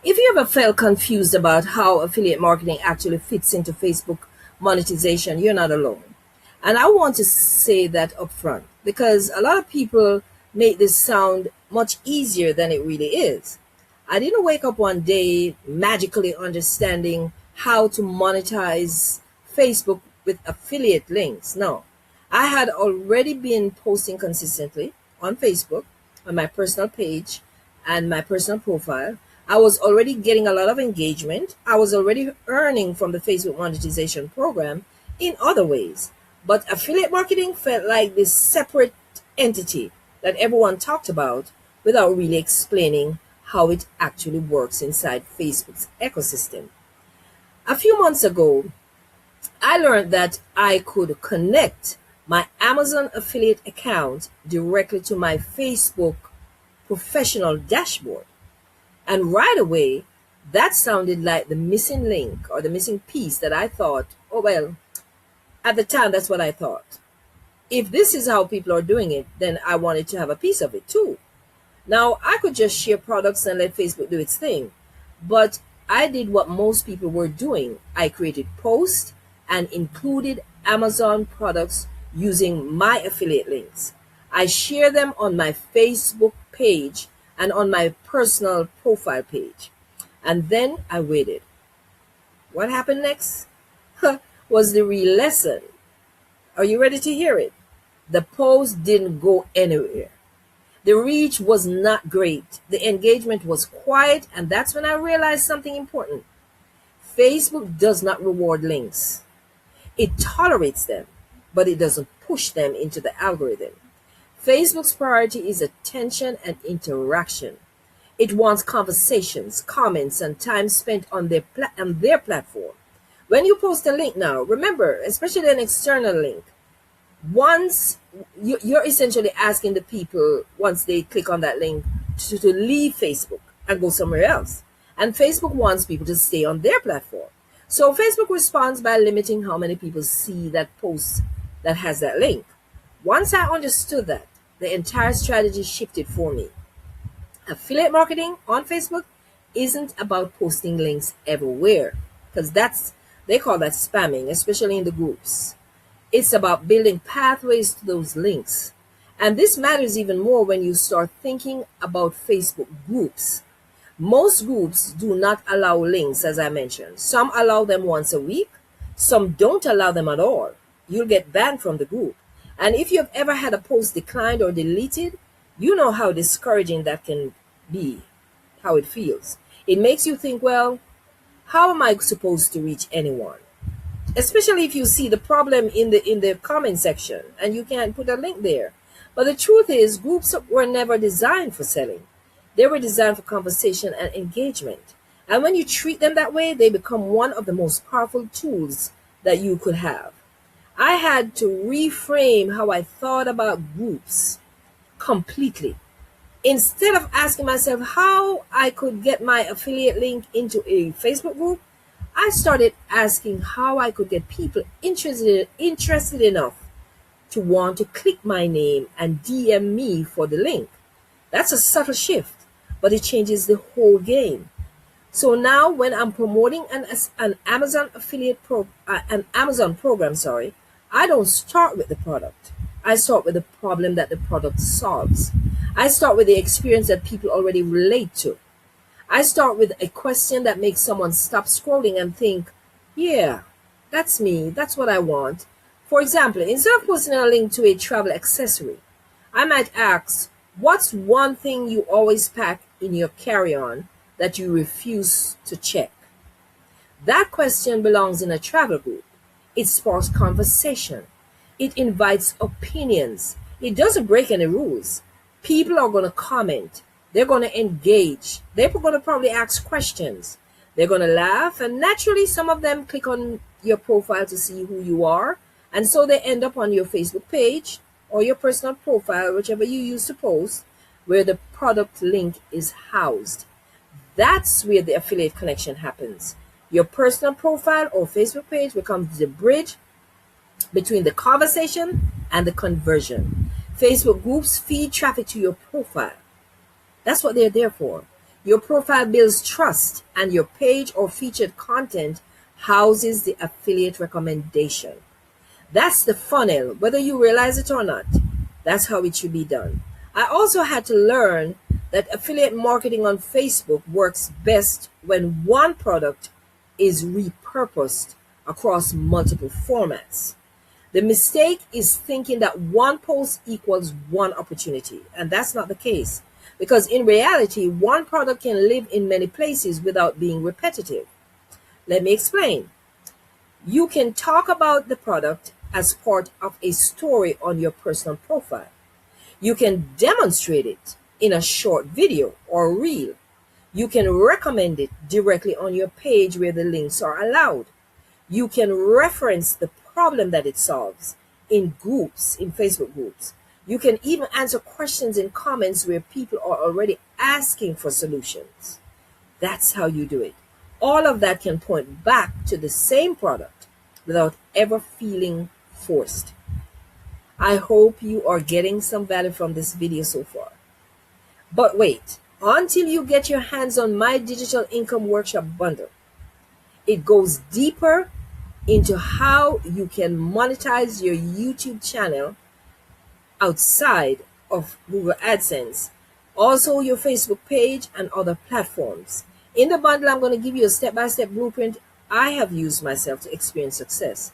If you ever felt confused about how affiliate marketing actually fits into Facebook monetization, you're not alone. And I want to say that up front because a lot of people make this sound much easier than it really is. I didn't wake up one day magically understanding how to monetize Facebook with affiliate links. No, I had already been posting consistently on Facebook, on my personal page and my personal profile. I was already getting a lot of engagement. I was already earning from the Facebook monetization program in other ways. But affiliate marketing felt like this separate entity that everyone talked about without really explaining how it actually works inside Facebook's ecosystem. A few months ago, I learned that I could connect my Amazon affiliate account directly to my Facebook professional dashboard. And right away, that sounded like the missing link or the missing piece that I thought, oh, well, at the time, that's what I thought. If this is how people are doing it, then I wanted to have a piece of it too. Now, I could just share products and let Facebook do its thing, but I did what most people were doing. I created posts and included Amazon products using my affiliate links. I share them on my Facebook page and on my personal profile page. And then I waited. What happened next? Was the real lesson. Are you ready to hear it? The post didn't go anywhere. The reach was not great. The engagement was quiet, and that's when I realized something important. Facebook does not reward links. It tolerates them, but it doesn't push them into the algorithm. Facebook's priority is attention and interaction. It wants conversations, comments, and time spent on their platform. When you post a link now, remember, especially an external link, once you're essentially asking the people, once they click on that link, to leave Facebook and go somewhere else. And Facebook wants people to stay on their platform. So Facebook responds by limiting how many people see that post that has that link. Once I understood that, the entire strategy shifted for me. Affiliate marketing on Facebook isn't about posting links everywhere, because they call that spamming, especially in the groups. It's about building pathways to those links. And this matters even more when you start thinking about Facebook groups. Most groups do not allow links, as I mentioned. Some allow them once a week, some don't allow them at all. You'll get banned from the group. And if you've ever had a post declined or deleted, you know how discouraging that can be, how it feels. It makes you think, well, how am I supposed to reach anyone? Especially if you see the problem in the comment section and you can't put a link there. But the truth is, groups were never designed for selling. They were designed for conversation and engagement. And when you treat them that way, they become one of the most powerful tools that you could have. I had to reframe how I thought about groups completely. Instead of asking myself how I could get my affiliate link into a Facebook group, I started asking how I could get people interested enough to want to click my name and DM me for the link. That's a subtle shift, but it changes the whole game. So now when I'm promoting an Amazon an Amazon program, sorry, I don't start with the product. I start with the problem that the product solves. I start with the experience that people already relate to. I start with a question that makes someone stop scrolling and think, yeah, that's me, that's what I want. For example, instead of posting a link to a travel accessory, I might ask, what's one thing you always pack in your carry-on that you refuse to check? That question belongs in a travel group. It sparks conversation. It invites opinions. It doesn't break any rules. People are going to comment. They're going to engage. They're going to probably ask questions. They're going to laugh. And naturally, some of them click on your profile to see who you are. And so they end up on your Facebook page or your personal profile, whichever you use to post, where the product link is housed. That's where the affiliate connection happens. Your personal profile or Facebook page becomes the bridge between the conversation and the conversion. Facebook groups feed traffic to your profile. That's what they're there for. Your profile builds trust, and your page or featured content houses the affiliate recommendation. That's the funnel, whether you realize it or not. That's how it should be done. I also had to learn that affiliate marketing on Facebook works best when one product is repurposed across multiple formats. The mistake is thinking that one post equals one opportunity, and that's not the case. Because in reality, one product can live in many places without being repetitive. Let me explain. You can talk about the product as part of a story on your personal profile. You can demonstrate it in a short video or reel. You can recommend it directly on your page where the links are allowed. You can reference the problem that it solves in groups, in Facebook groups. You can even answer questions in comments where people are already asking for solutions. That's how you do it. All of that can point back to the same product without ever feeling forced. I hope you are getting some value from this video so far. But wait, until you get your hands on my digital income workshop bundle, it goes deeper into how you can monetize your YouTube channel outside of Google AdSense, also your Facebook page and other platforms. In the bundle, I'm going to give you a step-by-step blueprint I have used myself to experience success.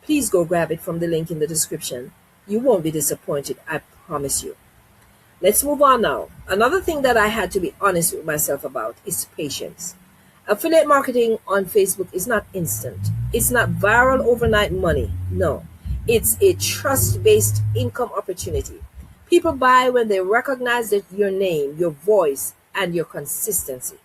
Please go grab it from the link in the description. You won't be disappointed, I promise you. Let's move on now. Another thing that I had to be honest with myself about is patience. Affiliate marketing on Facebook is not instant. It's not viral overnight money. No, it's a trust-based income opportunity. People buy when they recognize that your name, your voice, and your consistency.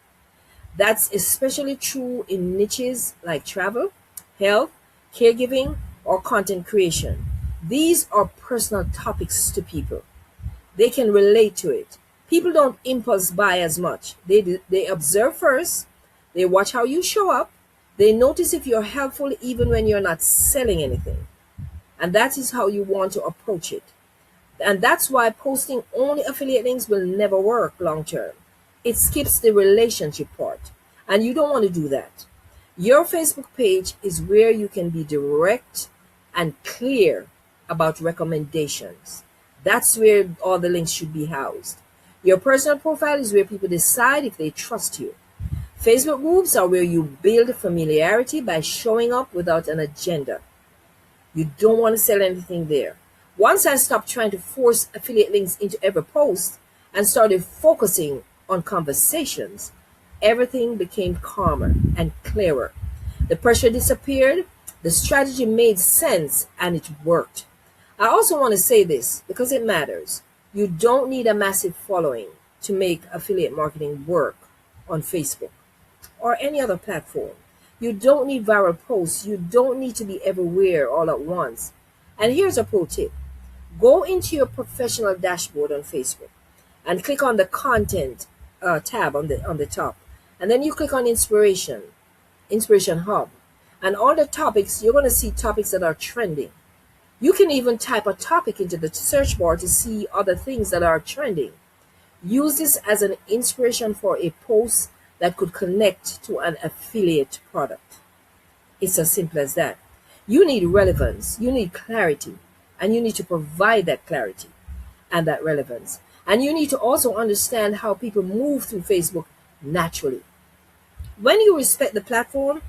That's especially true in niches like travel, health, caregiving, or content creation. These are personal topics to people. They can relate to it. People don't impulse buy as much. They observe first. They watch how you show up. They notice if you're helpful even when you're not selling anything. And that is how you want to approach it. And that's why posting only affiliate links will never work long term. It skips the relationship part. And you don't want to do that. Your Facebook page is where you can be direct and clear about recommendations. That's where all the links should be housed. Your personal profile is where people decide if they trust you. Facebook groups are where you build familiarity by showing up without an agenda. You don't want to sell anything there. Once I stopped trying to force affiliate links into every post and started focusing on conversations, everything became calmer and clearer. The pressure disappeared, the strategy made sense, and it worked. I also want to say this because it matters. You don't need a massive following to make affiliate marketing work on Facebook or any other platform. You don't need viral posts. You don't need to be everywhere all at once. And here's a pro tip. Go into your professional dashboard on Facebook and click on the content tab on the top. And then you click on Inspiration Hub. And all the topics, you're going to see topics that are trending. You can even type a topic into the search bar to see other things that are trending. Use this as an inspiration for a post that could connect to an affiliate product. It's as simple as that. You need relevance, you need clarity, and you need to provide that clarity and that relevance. And you need to also understand how people move through Facebook naturally. When you respect the platform,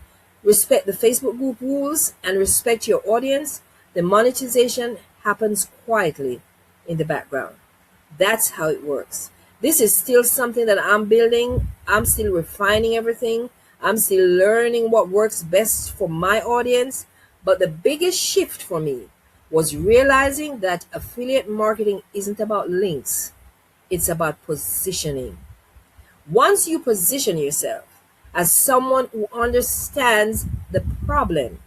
respect the Facebook group rules, and respect your audience, the monetization happens quietly in the background. That's how it works. This is still something that I'm building. I'm still refining everything. I'm still learning what works best for my audience. But the biggest shift for me was realizing that affiliate marketing isn't about links. It's about positioning. Once you position yourself as someone who understands the problem,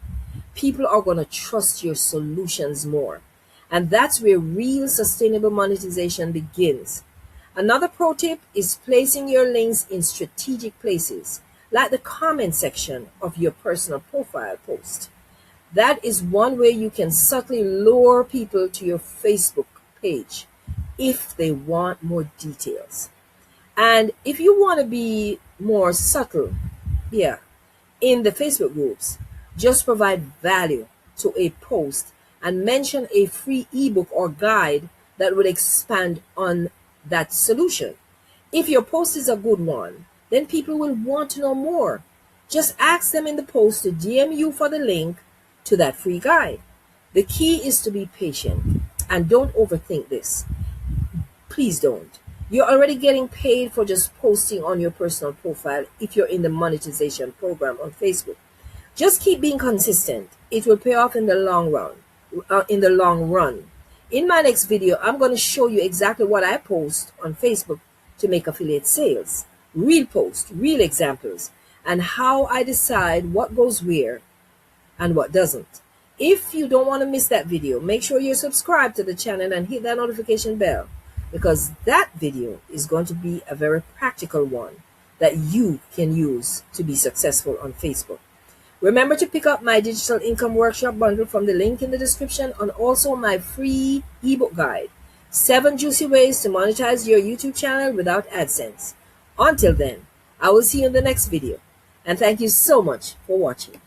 people are going to trust your solutions more. And that's where real sustainable monetization begins. Another pro tip is placing your links in strategic places, like the comment section of your personal profile post. That is one way you can subtly lure people to your Facebook page if they want more details. And if you want to be more subtle, yeah, in the Facebook groups, just provide value to a post and mention a free ebook or guide that would expand on that solution. If your post is a good one, then people will want to know more. Just ask them in the post to DM you for the link to that free guide. The key is to be patient and don't overthink this. Please don't. You're already getting paid for just posting on your personal profile if you're in the monetization program on Facebook. Just keep being consistent. It will pay off in the long run. In my next video, I'm going to show you exactly what I post on Facebook to make affiliate sales. Real posts, real examples, and how I decide what goes where and what doesn't. If you don't want to miss that video, make sure you're subscribed to the channel and hit that notification bell, because that video is going to be a very practical one that you can use to be successful on Facebook. Remember to pick up my digital income workshop bundle from the link in the description, and also my free ebook guide, 7 juicy ways to monetize your YouTube channel without AdSense. Until then, I will see you in the next video, and thank you so much for watching.